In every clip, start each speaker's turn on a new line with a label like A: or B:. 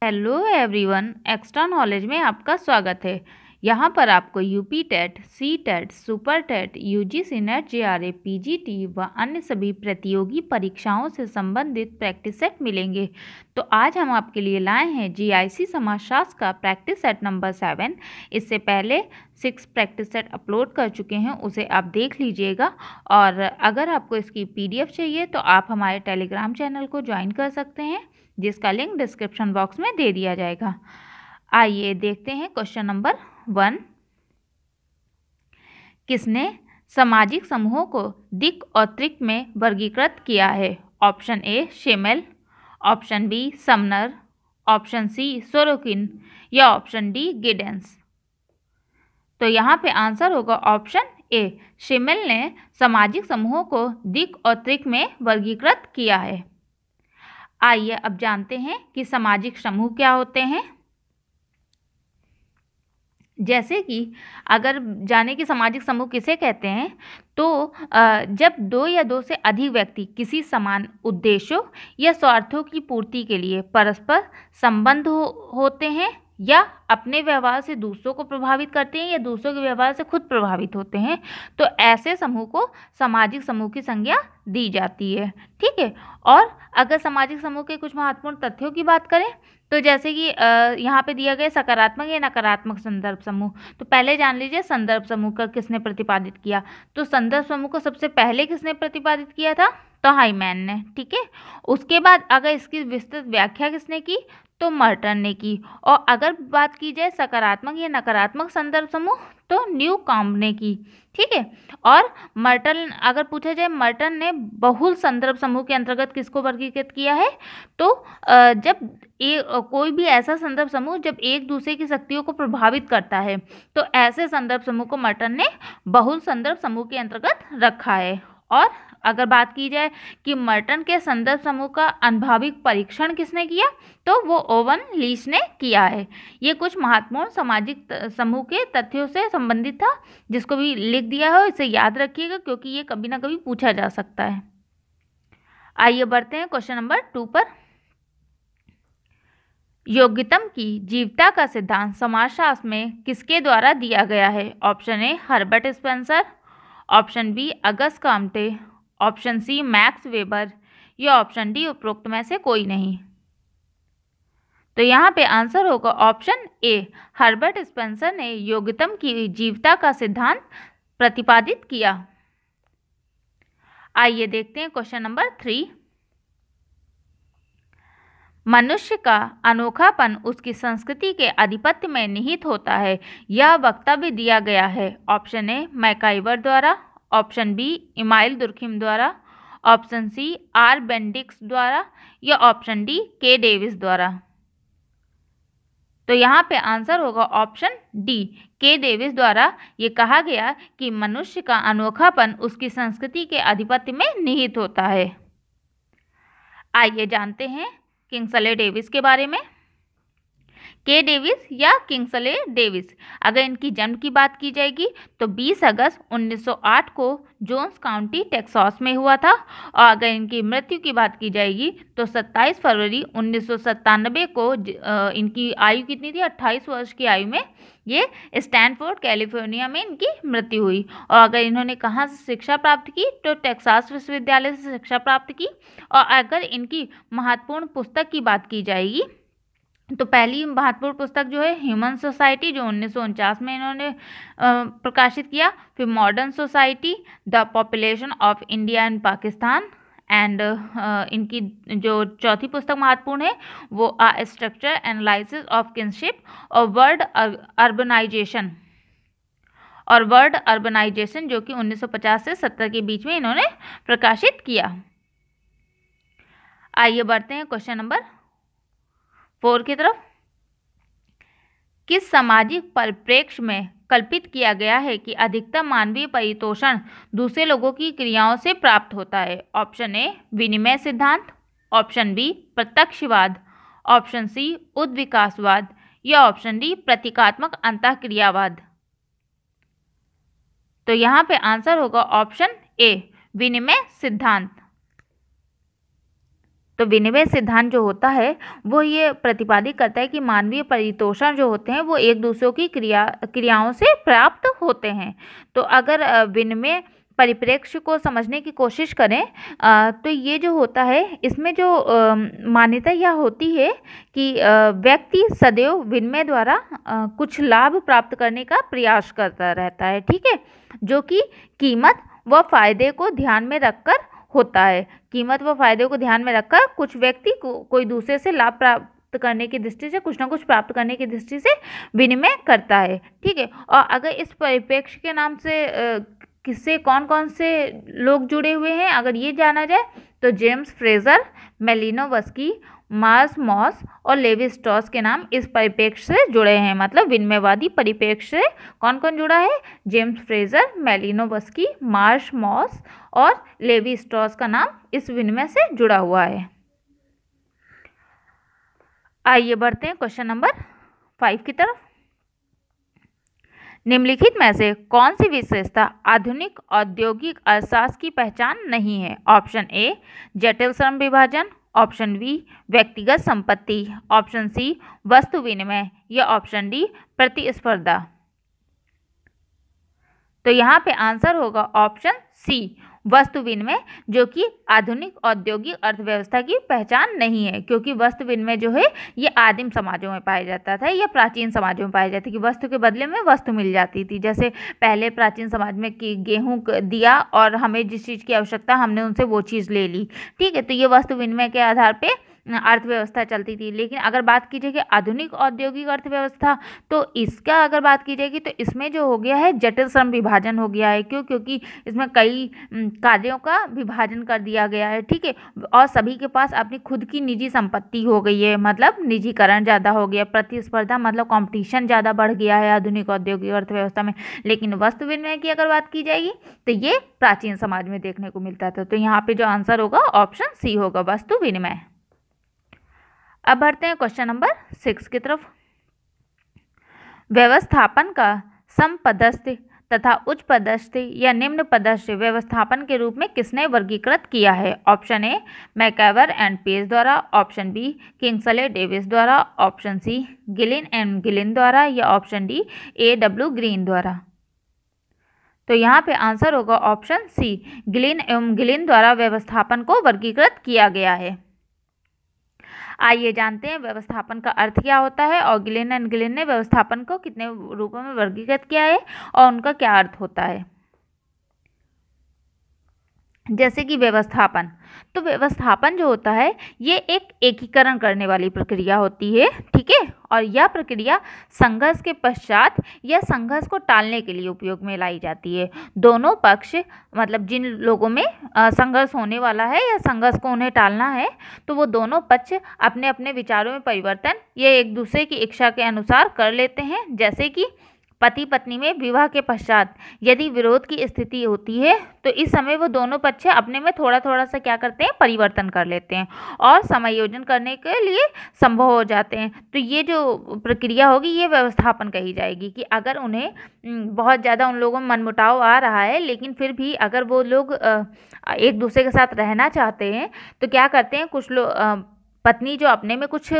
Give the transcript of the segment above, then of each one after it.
A: Hello everyone, extra knowledge में आपका स्वागत है। यहाँ पर आपको UP TET, C TET, super TET, UGC NET, JRA, PGT व अन्य सभी प्रतियोगी परीक्षाओं से संबंधित प्रैक्टिस सेट मिलेंगे। तो आज हम आपके लिए लाए हैं जीआईसी समाजशास्त्र का प्रैक्टिस सेट नंबर 7। इससे पहले 6 प्रैक्टिस सेट अपलोड कर चुके हैं, उसे आप देख लीजिएगा। और अगर आपको इसकी पीडीएफ चाहिए तो आप हमारे टेलीग्राम चैनल को ज्वाइन कर सकते हैं, जिसका लिंक डिस्क्रिप्शन बॉक्स में दे दिया जाएगा। आइए देखते हैं क्वेश्चन नंबर 1। किसने सामाजिक समूहों को दिक् और त्रिक में वर्गीकृत किया है? Option A Simmel, option B Sumner, option C Sorokin या ऑप्शन डी गिडेंस। तो यहाँ पे आंसर होगा ऑप्शन ए, शिमेल ने सामाजिक समूहों को दिक् और त्रिक में वर्गीकृत किया है। आइए अब जानते हैं कि सामाजिक समूह क्या होते हैं। जैसे कि अगर जाने कि सामाजिक समूह किसे कहते हैं, तो जब 2 या 2 से अधिक व्यक्ति किसी समान उद्देश्यों या स्वार्थों की पूर्ति के लिए परस्पर संबंध होते हैं या अपने व्यवहार से दूसरों को प्रभावित करते हैं या दूसरों के व्यवहार से खुद प्रभावित होते हैं, तो ऐसे समूह को सामाजिक समूह की संज्ञा दी जाती है। ठीक है। और अगर सामाजिक समूह के कुछ महत्वपूर्ण तथ्यों की बात करें, तो जैसे कि यहाँ पे दिया गया सकारात्मक या नकारात्मक संदर्भ समूह। तो पहले जान लीजिए संदर्भ समूह का किसने प्रतिपादित किया। तो संदर्भ समूह को सबसे पहले किसने प्रतिपादित किया था? तो हाइमैन ने। ठीक है। उसके बाद अगर इसकी विस्तृत व्याख्या किसने की? तो मर्टन ने की। और अगर बात की जाए सकारात्मक या नकारात्मक संदर्भ समूह, तो न्यूकॉम्ब ने की। ठीक है। और मर्टन, अगर पूछा जाए मर्टन ने बहुल संदर्भ समूह के अंतर्गत किसको वर्गीकृत किया है? तो जब कोई भी ऐसा संदर्भ समूह जब एक दूसरे की शक्तियों को प्रभावित करता है, तो ऐसे संदर्भ समूह को मर्टन ने बहुल संदर्भ समूह के अंतर्गत रखा है। और अगर बात की जाए कि मर्टन के संदर्भ समूह का अनुभविक परीक्षण किसने किया, तो वो ओवन लीच ने किया है। ये कुछ महत्वपूर्ण सामाजिक समूह के तथ्यों से संबंधित था, जिसको भी लिख दिया हो इसे याद रखिएगा, क्योंकि ये कभी ना कभी पूछा जा सकता है। आइए बढ़ते हैं क्वेश्चन नंबर 2 पर। योग्यतम की जीवता का सिद्धांत समाजशास्त्र में किसके द्वारा दिया गया है? Option A Herbert Spencer, option B Auguste Comte, option C Max Weber या ऑप्शन डी उपरोक्त में से कोई नहीं। तो यहाँ पे आंसर होगा ऑप्शन ए, हर्बर्ट स्पेंसर ने योग्यतम की जीवता का सिद्धांत प्रतिपादित किया। आइए देखते हैं क्वेश्चन नंबर 3। मनुष्य का अनोखापन उसकी संस्कृति के आधिपत्य में निहित होता है, यह वक्तव्य दिया गया है। ऑप्शन ए मैकाइवर द्वारा, ऑप्शन बी इमाइल दुर्खिम द्वारा, ऑप्शन सी आर बेंडिक्स द्वारा या ऑप्शन डी के डेविस द्वारा। तो यहाँ पे आंसर होगा ऑप्शन डी, के डेविस द्वारा ये कहा गया कि मनुष्य का अनोखापन उसकी संस्कृति के आधिपत्य में निहित होता है। आइए जानते हैं किंग्सले डेविस के बारे में। के डेविस या किंग्सले डेविस, अगर इनकी जन्म की बात की जाएगी तो 20 अगस्त 1908 को जोन्स काउंटी टेक्सास में हुआ था। और अगर इनकी मृत्यु की बात की जाएगी तो 27 फरवरी 1997 को इनकी आयु कितनी थी? 28 वर्ष की आयु में ये स्टैनफोर्ड कैलिफोर्निया में इनकी मृत्यु हुई। और अगर इन्होंने कहाँ से शिक्षा प्राप्त की, तो टेक्सास विश्वविद्यालय से शिक्षा प्राप्त की। और अगर इनकी महत्वपूर्ण पुस्तक की बात की जाएगी तो पहली महत्वपूर्ण पुस्तक जो है ह्यूमन सोसाइटी, जो 1949 में इन्होंने प्रकाशित किया। फिर modern society, the population of India and Pakistan, and इनकी जो चौथी पुस्तक महत्वपूर्ण है वो a structure analysis of kinship और वर्ल्ड अर्बनाइजेशन, जो कि 1950 से 70 के बीच में इन्होंने प्रकाशित किया। आइए बढ़ते हैं क्वेश्चन नंबर 4 की तरफ। किस सामाजिक परिप्रेक्ष्य में कल्पित किया गया है कि अधिकतम मानवीय परितोषण दूसरे लोगों की क्रियाओं से प्राप्त होता है? ऑप्शन ए विनिमय सिद्धांत, ऑप्शन बी प्रत्यक्षवाद, ऑप्शन सी उद्विकासवाद या ऑप्शन डी प्रतीकात्मक अंतःक्रियावाद। तो यहाँ पे आंसर होगा ऑप्शन ए विनिमय सिद्धांत। तो विनिमय सिद्धांत जो होता है वो ये प्रतिपादित करता है कि मानवीय परितोषण जो होते हैं वो एक दूसरे की क्रियाओं से प्राप्त होते हैं। तो अगर विनिमय परिप्रेक्ष्य को समझने की कोशिश करें तो ये जो होता है इसमें जो मान्यता यह होती है कि व्यक्ति सदैव विनिमय द्वारा कुछ लाभ प्राप्त करने का प्रयास करता रहता है, ठीक है, जो कि कीमत व फायदे को ध्यान में रखकर होता है। कीमत व फायदे को ध्यान में रखकर कुछ व्यक्ति कोई दूसरे से लाभ प्राप्त करने की दृष्टि से कुछ ना कुछ प्राप्त करने की दृष्टि से विनिमय करता है, ठीक है। और अगर इस परिप्रेक्ष्य के नाम से किससे कौन कौन से लोग जुड़े हुए हैं अगर ये जाना जाए तो जेम्स फ्रेजर, मेलिनोवस्की, मार्स मॉस और लेवी स्ट्रॉस के नाम इस परिप्रेक्ष्य से जुड़े हैं। मतलब विनिमयवादी परिप्रेक्ष्य से कौन कौन जुड़ा है? जेम्स फ्रेजर, मेलिनोवस्की, मार्स मॉस और लेवी स्ट्रॉस का नाम इस विनिमय से जुड़ा हुआ है। आइए बढ़ते हैं क्वेश्चन नंबर 5 की तरफ। निम्नलिखित में से कौन सी विशेषता आधुनिक औद्योगिक अर्थशास्त्र की पहचान नहीं है? ऑप्शन ए जटिल श्रम विभाजन, ऑप्शन बी व्यक्तिगत संपत्ति, ऑप्शन सी वस्तु विनिमय या ऑप्शन डी प्रतिस्पर्धा। तो यहाँ पे आंसर होगा ऑप्शन सी वस्तु विनिमय, जो कि आधुनिक औद्योगिक अर्थव्यवस्था की पहचान नहीं है, क्योंकि वस्तु विनिमय जो है ये आदिम समाजों में पाया जाता था या प्राचीन समाजों में पाया जाता था कि वस्तु के बदले में वस्तु मिल जाती थी। जैसे पहले प्राचीन समाज में कि गेहूं दिया और हमें जिस चीज़ की आवश्यकता हमने उनसे वो चीज़ ले ली, ठीक है। तो ये वस्तु विनिमय के आधार पर अर्थव्यवस्था चलती थी। लेकिन अगर बात की जाएगी आधुनिक औद्योगिक अर्थव्यवस्था, तो इसका अगर बात की जाएगी तो इसमें जो हो गया है जटिल श्रम विभाजन हो गया है। क्यों? क्योंकि इसमें कई कार्यों का विभाजन कर दिया गया है, ठीक है। और सभी के पास अपनी खुद की निजी संपत्ति हो गई है, मतलब निजीकरण ज़्यादा हो गया, प्रतिस्पर्धा मतलब कंपटीशन ज़्यादा बढ़ गया है आधुनिक औद्योगिक अर्थव्यवस्था में। लेकिन वस्तु विनिमय की अगर बात की जाएगी तो ये प्राचीन समाज में देखने को मिलता था। तो यहाँ पे जो आंसर होगा ऑप्शन सी होगा, वस्तु विनिमय। अब बढ़ते हैं क्वेश्चन नंबर 6 की तरफ। व्यवस्थापन का समपदस्थ तथा उच्च पदस्थ या निम्न पदस्थ व्यवस्थापन के रूप में किसने वर्गीकृत किया है? Option A MacIver and Page द्वारा, ऑप्शन बी किंग्सले डेविस द्वारा, option C Gillin and Gillin द्वारा या ऑप्शन डी A.W. ग्रीन द्वारा। तो यहाँ पे आंसर होगा ऑप्शन सी गिलिन एवं गिलिन द्वारा व्यवस्थापन को वर्गीकृत किया गया है। आइए जानते हैं व्यवस्थापन का अर्थ क्या होता है और गिलिन एंड गिलिन ने व्यवस्थापन को कितने रूपों में वर्गीकृत किया है और उनका क्या अर्थ होता है। जैसे कि व्यवस्थापन, तो व्यवस्थापन जो होता है ये एक एकीकरण करने वाली प्रक्रिया होती है, ठीक है। और यह प्रक्रिया संघर्ष के पश्चात या संघर्ष को टालने के लिए उपयोग में लाई जाती है। दोनों पक्ष मतलब जिन लोगों में संघर्ष होने वाला है या संघर्ष को उन्हें टालना है, तो वो दोनों पक्ष अपने अपने विचारों में परिवर्तन या एक दूसरे की इच्छा के अनुसार कर लेते हैं। जैसे कि पति पत्नी में विवाह के पश्चात यदि विरोध की स्थिति होती है तो इस समय वो दोनों पक्ष अपने में थोड़ा थोड़ा सा क्या करते हैं, परिवर्तन कर लेते हैं और समायोजन करने के लिए संभव हो जाते हैं। तो ये जो प्रक्रिया होगी ये व्यवस्थापन कही जाएगी कि अगर उन्हें बहुत ज़्यादा उन लोगों में मनमुटाव आ रहा है, लेकिन फिर भी अगर वो लोग एक दूसरे के साथ रहना चाहते हैं तो क्या करते हैं, कुछ लोग पत्नी जो अपने में कुछ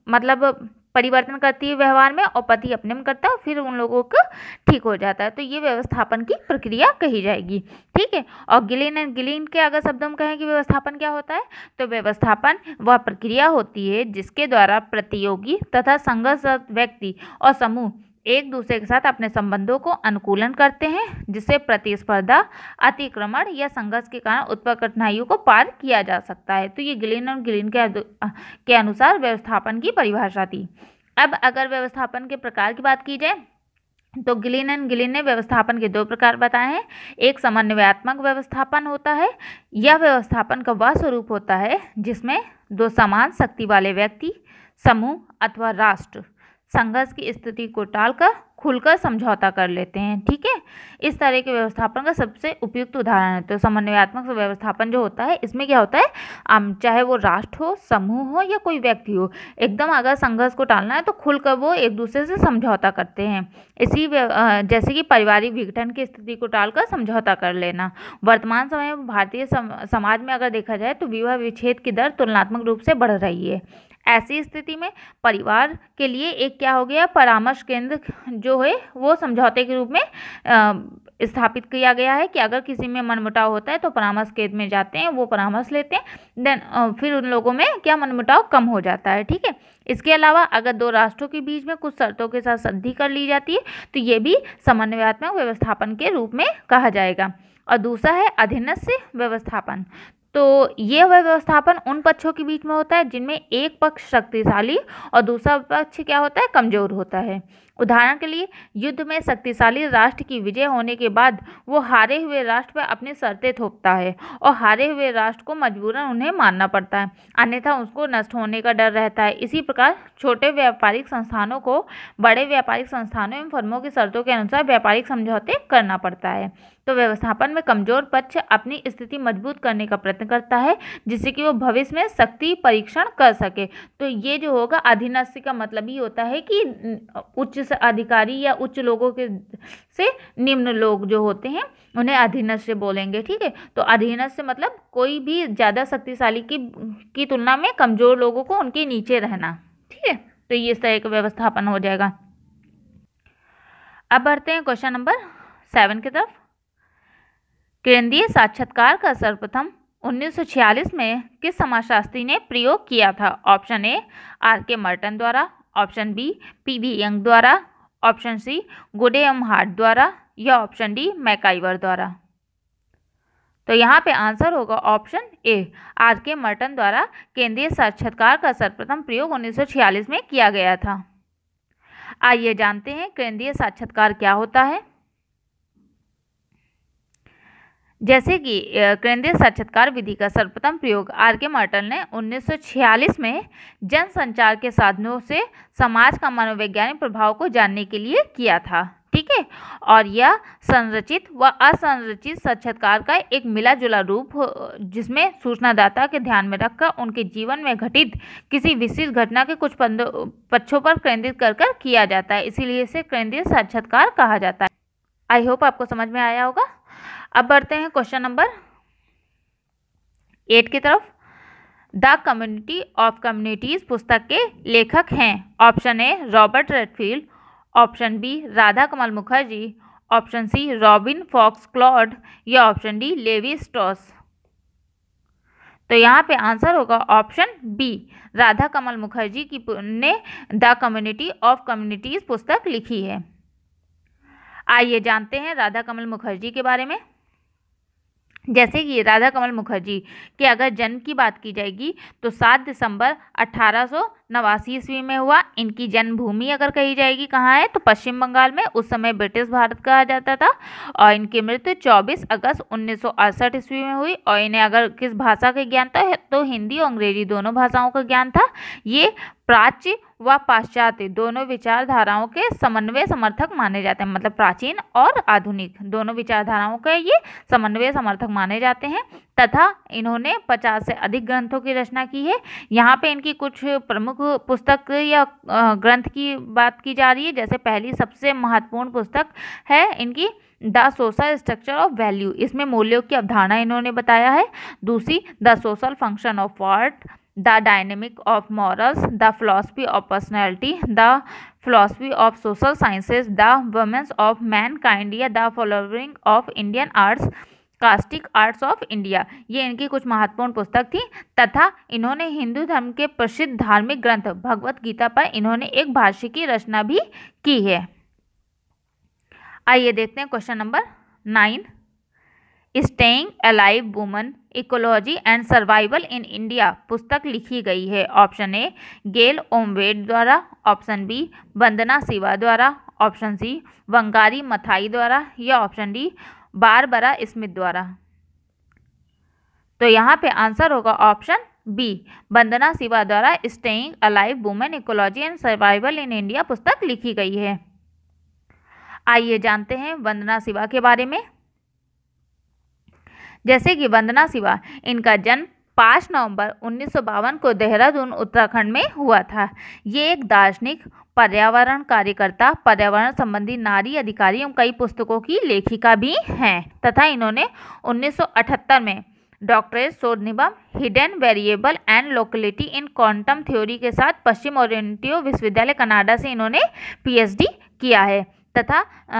A: मतलब परिवर्तन करती है व्यवहार में और पति अपने में करता है, फिर उन लोगों का ठीक हो जाता है। तो ये व्यवस्थापन की प्रक्रिया कही जाएगी, ठीक है। और गिलिन एंड गिलिन के अगर शब्दों में कहें कि व्यवस्थापन क्या होता है, तो व्यवस्थापन वह प्रक्रिया होती है जिसके द्वारा प्रतियोगी तथा संघर्षरत व्यक्ति और समूह एक दूसरे के साथ अपने संबंधों को अनुकूलन करते हैं, जिससे प्रतिस्पर्धा, अतिक्रमण या संघर्ष के कारण उत्पन्न कठिनाइयों को पार किया जा सकता है। तो ये गिलिन और गिलिन के अनुसार व्यवस्थापन की परिभाषा थी। अब अगर व्यवस्थापन के प्रकार की बात की जाए तो गिलिन एंड गिलिन ने व्यवस्थापन के 2 प्रकार बताए हैं। एक समन्वयात्मक व्यवस्थापन होता है। यह व्यवस्थापन का वह स्वरूप होता है जिसमें 2 समान शक्ति वाले व्यक्ति, समूह अथवा राष्ट्र संघर्ष की स्थिति को टालकर खुलकर समझौता कर लेते हैं। ठीक है, इस तरह के व्यवस्थापन का सबसे उपयुक्त उदाहरण है। तो समन्वयात्मक व्यवस्थापन जो होता है, इसमें क्या होता है, चाहे वो राष्ट्र हो, समूह हो या कोई व्यक्ति हो, एकदम अगर संघर्ष को टालना है तो खुलकर वो एक दूसरे से समझौता करते हैं। जैसे कि पारिवारिक विघटन की स्थिति को टालकर समझौता कर लेना। वर्तमान समय में भारतीय समाज में अगर देखा जाए तो विवाह विच्छेद की दर तुलनात्मक रूप से बढ़ रही है। ऐसी स्थिति में परिवार के लिए एक क्या हो गया, परामर्श केंद्र जो है वो समझौते के रूप में स्थापित किया गया है कि अगर किसी में मनमुटाव होता है तो परामर्श केंद्र में जाते हैं, वो परामर्श लेते हैं, देन फिर उन लोगों में क्या मनमुटाव कम हो जाता है। ठीक है, इसके अलावा अगर दो राष्ट्रों के बीच में कुछ शर्तों के साथ संधि कर ली जाती है तो ये भी समन्वयात्मक व्यवस्थापन के रूप में कहा जाएगा। और दूसरा है अधीनस्थ व्यवस्थापन। तो ये व्यवस्थापन उन पक्षों के बीच में होता है जिनमें एक पक्ष शक्तिशाली और दूसरा पक्ष क्या होता है, कमजोर होता है। उदाहरण के लिए युद्ध में शक्तिशाली राष्ट्र की विजय होने के बाद वो हारे हुए राष्ट्र पर अपनी शर्तें थोपता है और हारे हुए राष्ट्र को मजबूरन उन्हें मानना पड़ता है, अन्यथा उसको नष्ट होने का डर रहता है। इसी प्रकार छोटे व्यापारिक संस्थानों को बड़े व्यापारिक संस्थानों एवं फर्मों की शर्तों के अनुसार व्यापारिक समझौते करना पड़ता है। तो व्यवस्थापन में कमजोर पक्ष अपनी स्थिति मजबूत करने का प्रयत्न करता है जिससे कि वो भविष्य में शक्ति परीक्षण कर सके। तो ये जो होगा अधीनस्थ का मतलब ही होता है कि उच्च अधिकारी या उच्च लोगों के से निम्न लोग जो होते हैं उन्हें अधीनस्थ बोलेंगे। ठीक है, तो अधीनस्थ मतलब कोई भी ज़्यादा शक्तिशाली की तुलना में कमजोर लोगों को उनके नीचे रहना। ठीक है, तो ये इस तरह का व्यवस्थापन हो जाएगा। अब बढ़ते हैं क्वेश्चन नंबर 7 की तरफ। केंद्रीय साक्षात्कार का सर्वप्रथम 1946 में किस समाजशास्त्री ने प्रयोग किया था? Option A R K. मर्टन द्वारा, ऑप्शन बी पी.वी. यंग द्वारा, option C Goode and heart द्वारा या ऑप्शन डी मैकाइवर द्वारा। तो यहाँ पे आंसर होगा ऑप्शन ए आर.के. मर्टन द्वारा केंद्रीय साक्षात्कार का सर्वप्रथम प्रयोग 1946 में किया गया था। आइए जानते हैं केंद्रीय साक्षात्कार क्या होता है। जैसे कि केंद्रीय साक्षात्कार विधि का सर्वप्रथम प्रयोग आर.के. मर्टन ने 1946 में जनसंचार के साधनों से समाज का मनोवैज्ञानिक प्रभाव को जानने के लिए किया था। ठीक है, और यह संरचित व असंरचित साक्षात्कार का एक मिला जुला रूप जिसमें सूचनादाता के ध्यान में रखकर उनके जीवन में घटित किसी विशिष्ट घटना के कुछ पक्षों पर केंद्रित कर किया जाता है, इसीलिए इसे केंद्रीय साक्षात्कार कहा जाता है। आई होप आपको समझ में आया होगा। अब बढ़ते हैं क्वेश्चन नंबर 8 की तरफ। द कम्युनिटी ऑफ कम्युनिटीज पुस्तक के लेखक हैं? Option A Robert Redfield, option B Radha Kamal Mukherjee, option C Robin Fox Claude या ऑप्शन डी लेवी स्ट्रॉस। तो यहाँ पे आंसर होगा ऑप्शन बी राधा कमल मुखर्जी ने द कम्युनिटी ऑफ कम्युनिटीज पुस्तक लिखी है। आइए जानते हैं राधा कमल मुखर्जी के बारे में। जैसे कि राधा कमल मुखर्जी के अगर जन्म की बात की जाएगी तो 7 दिसंबर 1889 ईस्वी में हुआ। इनकी जन्मभूमि अगर कही जाएगी कहाँ है तो पश्चिम बंगाल में, उस समय ब्रिटिश भारत कहा जाता था। और इनकी मृत्यु 24 अगस्त 1968 ईस्वी में हुई। और इन्हें अगर किस भाषा का ज्ञान था तो हिंदी और अंग्रेजी दोनों भाषाओं का ज्ञान था। ये प्राच्य व पाश्चात्य दोनों विचारधाराओं के समन्वय समर्थक माने जाते हैं, मतलब प्राचीन और आधुनिक दोनों विचारधाराओं के ये समन्वय समर्थक माने जाते हैं। तथा इन्होंने 50 से अधिक ग्रंथों की रचना की है। यहाँ पे इनकी कुछ प्रमुख पुस्तक या ग्रंथ की बात की जा रही है। जैसे पहली सबसे महत्वपूर्ण पुस्तक है इनकी the social structure of value, इसमें मूल्यों की अवधारणा इन्होंने बताया है। दूसरी the social function of art, the dynamic of morals, the philosophy of personality, the philosophy of social sciences, the women's of mankind या the following of Indian arts, कास्टिक आर्ट्स ऑफ इंडिया। ये इनकी कुछ महत्वपूर्ण पुस्तक थी। तथा इन्होंने हिंदू धर्म के प्रसिद्ध धार्मिक ग्रंथ भगवत गीता पर इन्होंने एक भाष्य की रचना भी की है। आइए देखते हैं question number 9। Staying alive woman ecology and survival in India पुस्तक लिखी गई है। ऑप्शन ए गेल ओमवेड द्वारा, ऑप्शन बी वंदना शिवा द्वारा, ऑप्शन सी वंगारी मथाई द्वारा या ऑप्शन डी बारबरा स्मिथ द्वारा। तो यहाँ पे आंसर होगा ऑप्शन बी वंदना शिवा द्वारा staying alive women ecology and survival in India पुस्तक लिखी गई है। आइए जानते हैं वंदना शिवा के बारे में। जैसे कि वंदना शिवा, इनका जन्म 5 नवंबर 1952 को देहरादून उत्तराखंड में हुआ था। ये एक दार्शनिक, पर्यावरण कार्यकर्ता, पर्यावरण संबंधी नारी अधिकारी एवं कई पुस्तकों की लेखिका भी हैं तथा इन्होंने 1978 में डॉक्टरेट शोध निबंध hidden variable and locality in quantum theory के साथ पश्चिम ओरिएंटल विश्वविद्यालय कनाडा से इन्होंने पीएचडी किया है तथा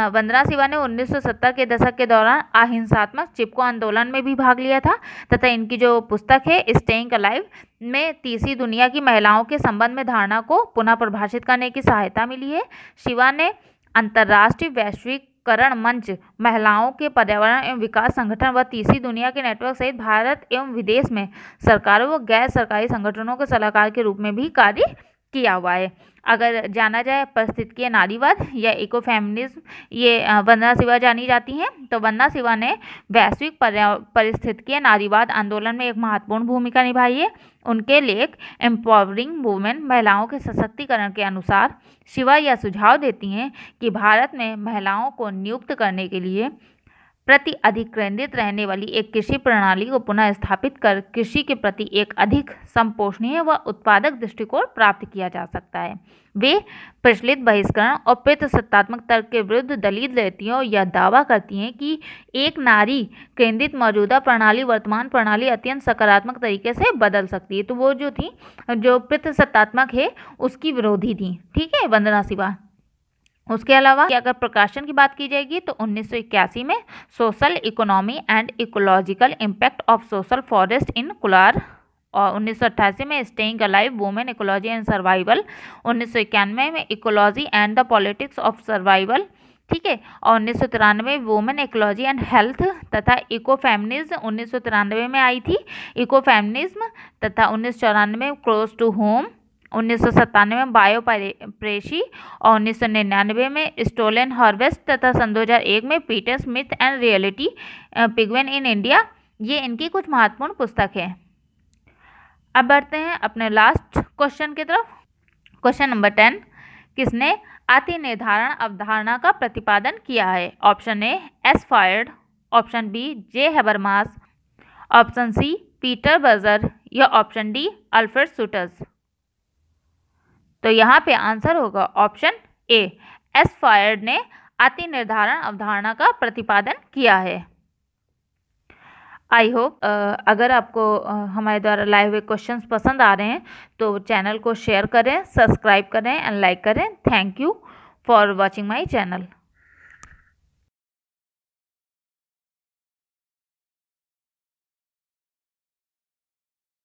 A: वंदना शिवा ने 1970 के दशक के दौरान अहिंसात्मक चिपको आंदोलन में भी भाग लिया था तथा इनकी जो पुस्तक है स्टेइंग अलाइव में तीसरी दुनिया की महिलाओं के संबंध में धारणा को पुनः परिभाषित करने की सहायता मिली है। शिवा ने अंतर्राष्ट्रीय वैश्वीकरण मंच, महिलाओं के पर्यावरण एवं विकास संगठन व तीसरी दुनिया के नेटवर्क सहित भारत एवं विदेश में सरकारों व गैर सरकारी संगठनों के सलाहकार के रूप में भी कार्य किया हुआ है। अगर जाना जाए पारिस्थितिकीय नारीवाद या इकोफेमिनिज्म, ये वंदना शिवा जानी जाती हैं। तो वंदना शिवा ने वैश्विक पारिस्थितिकीय नारीवाद आंदोलन में एक महत्वपूर्ण भूमिका निभाई है। उनके लेख एम्पावरिंग वुमेन, महिलाओं के सशक्तिकरण के अनुसार शिवा यह सुझाव देती हैं कि भारत में महिलाओं को नियुक्त करने के लिए प्रति अधिक केंद्रित रहने वाली एक कृषि प्रणाली को पुनः स्थापित कर कृषि के प्रति एक अधिक संपोषणीय व उत्पादक दृष्टिकोण प्राप्त किया जा सकता है। वे प्रचलित बहिष्करण और पितृसत्तात्मक तर्क के विरुद्ध दलील देती हैं और यह दावा करती हैं कि एक नारी केंद्रित मौजूदा प्रणाली वर्तमान प्रणाली अत्यंत सकारात्मक तरीके से बदल सकती है। तो वो जो थी, जो पितृसत्तात्मक है, उसकी विरोधी थी। ठीक है, वंदना शिवा। उसके अलावा अगर प्रकाशन की बात की जाएगी तो 1981 में social economy and ecological impact of social forest इन कोलार, और 1988 में staying alive women ecology and survival, 1991 में ecology and the politics of survival, ठीक है, और 1993 वुमेन इकोलॉजी एंड हेल्थ तथा इकोफेमिनिज्म 1993 में आई थी इकोफेमिनिज्म, तथा 1994 में क्लोज टू होम, 1997 में बायोप्रेसी और 1999 में स्टोलन हार्वेस्ट तथा सन 2001 में पीटर स्मिथ एंड रियलिटी पिगवेन इन इंडिया। ये इनकी कुछ महत्वपूर्ण पुस्तक है। अब बढ़ते हैं अपने लास्ट क्वेश्चन की तरफ। क्वेश्चन नंबर 10, किसने अति निर्धारण अवधारणा का प्रतिपादन किया है? ऑप्शन ए एस फायर्ड, option B J Habermas, option C Peter Berger या ऑप्शन डी अल्फ्रेड सुटर्स। तो यहाँ पे आंसर होगा ऑप्शन ए, एस फायर्ड ने अति निर्धारण अवधारणा का प्रतिपादन किया है। आई होप अगर आपको हमारे द्वारा लाए हुए क्वेश्चंस पसंद आ रहे हैं तो चैनल को शेयर करें, सब्सक्राइब करें एंड लाइक करें। Thank you for watching my channel.